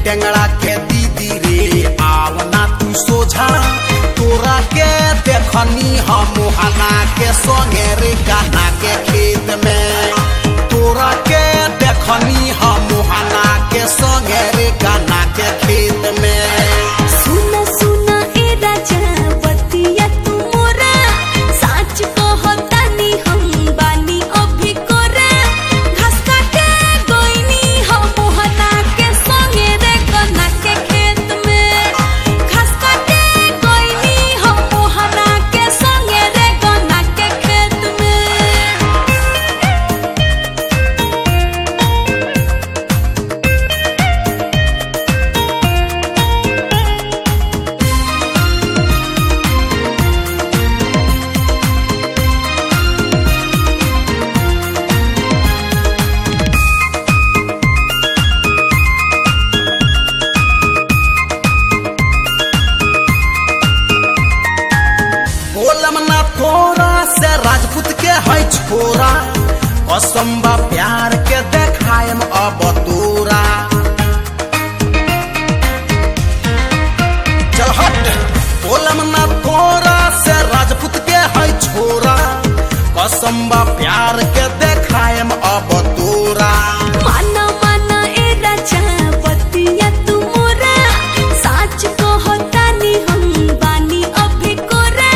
टेंगड़ा के दीदी रे आवना तू सोझा, तोरा के देखनी हम मोहना के संगे रे गाना के खेत में, तोरा के देखनी हम मोहना के संगे रे गाना के खेत में। सुना सुना ए राजा बतिया तू मोरा, साच कहतानी हम बानी अभी कोरा, घास काटे गइनी हम मोहना के संगे रे गाना के खेत में, घास काटे गइनी हम मोहना के संगे रे गाना के खेत में। बोलम ना थोड़ा से राजपूत के है छोरा, कसम बा प्यार के देखायम अब तोरा। चल हट, बोलम ना थोड़ा से राजपूत के है छोरा, कसम बा प्यार के देखायम अब तोरा। माना माना ए राजा बतिया तू मोरा, साच कहतानी हम बानी अभी कोरा,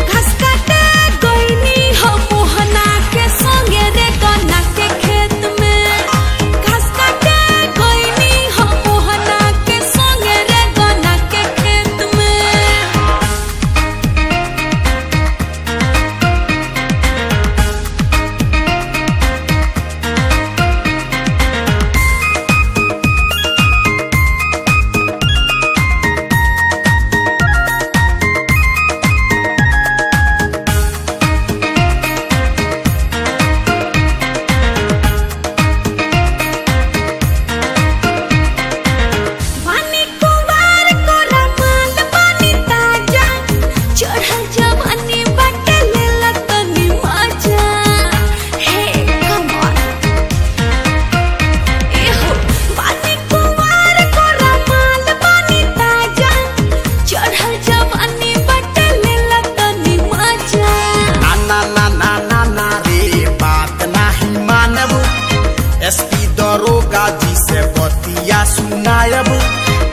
घास काटे गइनी हम मोहना के संगे रे गाना के खेत में, घास काटे गइनी हम मोहना के संगे रे गाना के खेत में। पानी कुंवार को रमाल पानी ताजा, चढ़ल जवानी बाटे लेला तनी मजा। हे कम ऑन ए हो, पानी कुंवार को रमाल पानी ताजा, चढ़ल जवानी बाटे लेला तनी मजा। ना ना ना ना ना ना रे बात नहीं मानब, एसपी दरोगा जी से बतिया सुनायब,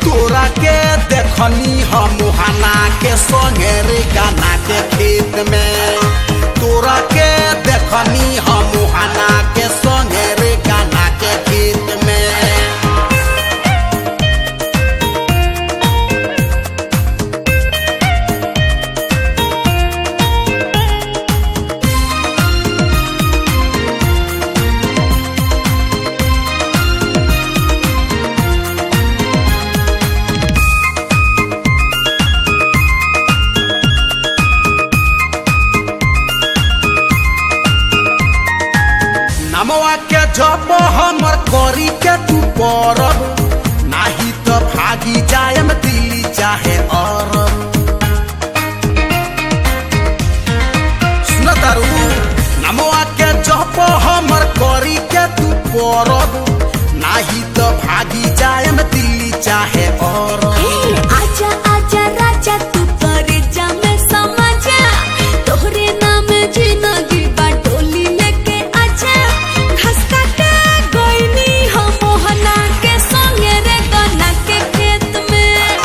तोरा के देखनी हम मोहना के संगे रे गाना के खेत में, तोरा के देखनी हम मोहना के संगे रे गाना के खेत में। नमवा के जब हमर करी के तू परब, नाही तो भागी जायम दिल्ली चाहे अरब। सुन तारू, नमवा के जब हमर करी के तू परब, नाही तो भागी जायम दिल्ली चाहे अरब। ए आजा आजा राजा तू करे जा में समझा, तोहरे नाम जिंदगी बा डोली लेके आजा, घास काटे गइनी हम मोहना के संगे रे गाना के खेत में,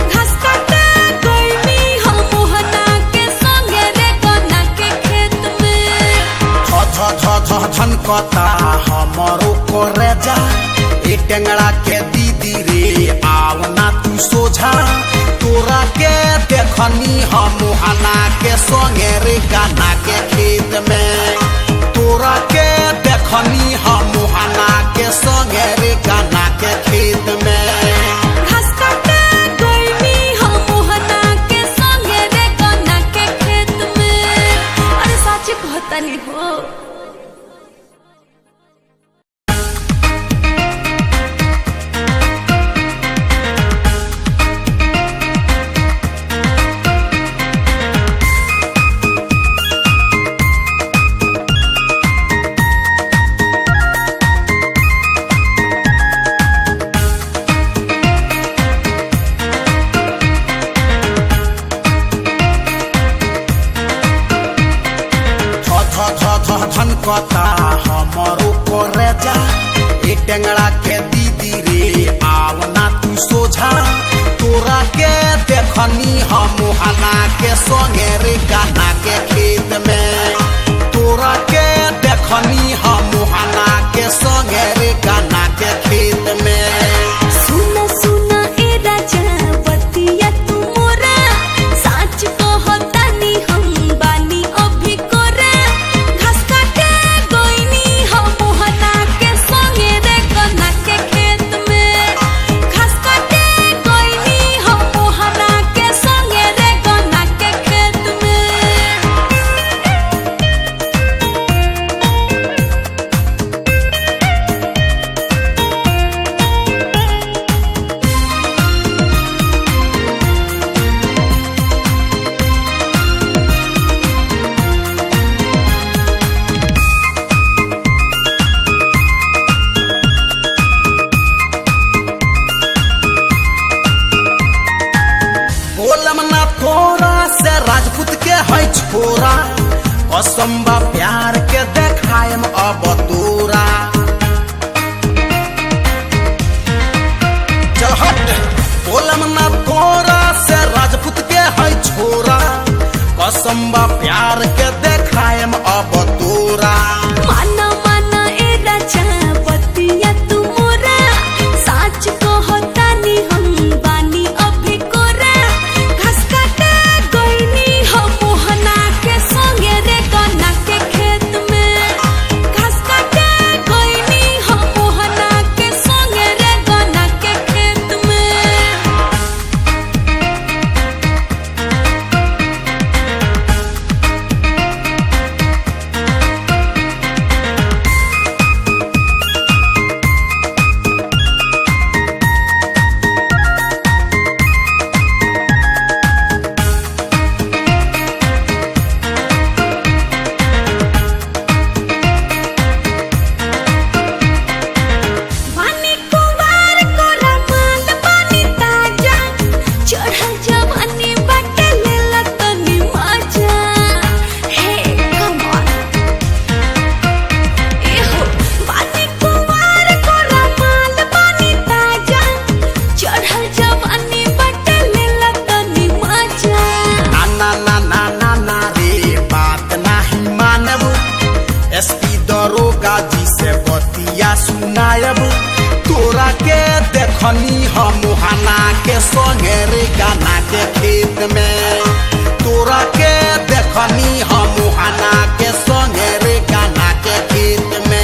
घास काटे गइनी हम मोहना के संगे रे गाना के खेत में। ध ध ध धनकता हमरो करे जा, ए टेंगड़ा के दीदी रे आवना तू सोझा, तोरा के देखनी हम मोहना के संगे रे गाना के खेत में, तोरा के देखनी हम मोहना के संगे रे गाना के खेत में। घास काटे गइनी हम मोहना के संगे रे गाना के खेत में। अरे साची कहतानी हो। देखनी हम मुहाना के संगे रे गाना के खेत में। तोरा के देखनी हम मुहाना के संगे रे गाना के खेत में। सुना सुना ए राजा बतिया तू मोरा, साच कहतानी हम बानी अभी कोरा। घास काटे गइनी हम मुहाना के संगे रे गाना के खेत में। घास काटे गइनी हम मुहाना के संगे रे गाना के खेत में। बोलम ना थोड़ा से राजपूत के है छोरा, असंबा प्यार के देखायम अब तोरा। चल हट। बोलम ना थोड़ा से राजपूत के है छोरा, असंबा प्यार के देखायम अब तोरा। माना माना ए राजा बतिया तू मोरा, साच कहतानी हम बानी अभी कोरा। घास काटे गइनी हम मुहाना के संगे रे गाना के खेत में। घास काटे गइनी हम मुहाना के संगे रे गाना के खेत में। पानी कुंवार कोरा माल पानी ताजा, चढ़ल जवानी बाटे लेला तनी मजा। हे कम ऑन ए हो। पानी कुंवार कोरा माल पानी ताजा, चढ़ल जवानी बाटे लेला तनी मजा। ना ना ना ना ना ना रे बात नहीं मानब, एसपी दरोगा जी से बतिया सुनायब। तोरा के देखनी हम मुहाना के संगे रे गाना के खेत में। तोरा के देखनी हम मुहाना के संगे रे गाना के खेत में।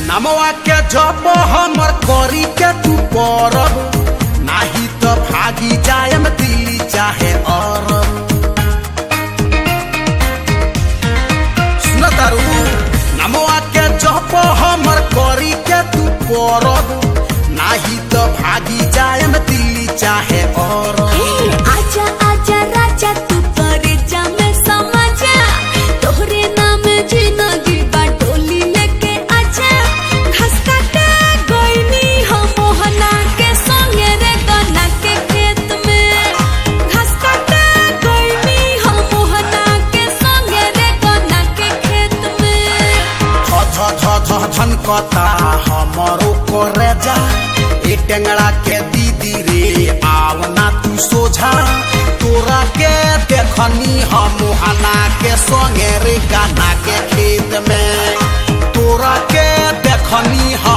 नमवा के जब हमर करी के तू परब, नाही तो भागी जायम दिल्ली चाहे अरब। सुन तारू। नमवा के जब हमर करी के तू परब, नाही तो भागी जायम दिल्ली चाहे अरब। आजा आजा राजा तू करे जा मैं समझा, तोहरे नाम जिंदगी बा डोली लेके आजा। घास काटे गइनी हम मोहना के संगे रे गाना के खेत में। घास काटे गइनी हम मोहना के संगे रे गाना के खेत में। ध ध ध धनकता हमरो करे जा, ए टेंगड़ा के दीदी रे आवना तू सोझा। तोरा के देखनी हम मुहाना के संगे रे गाना के खेत में। तोरा के देखनी हम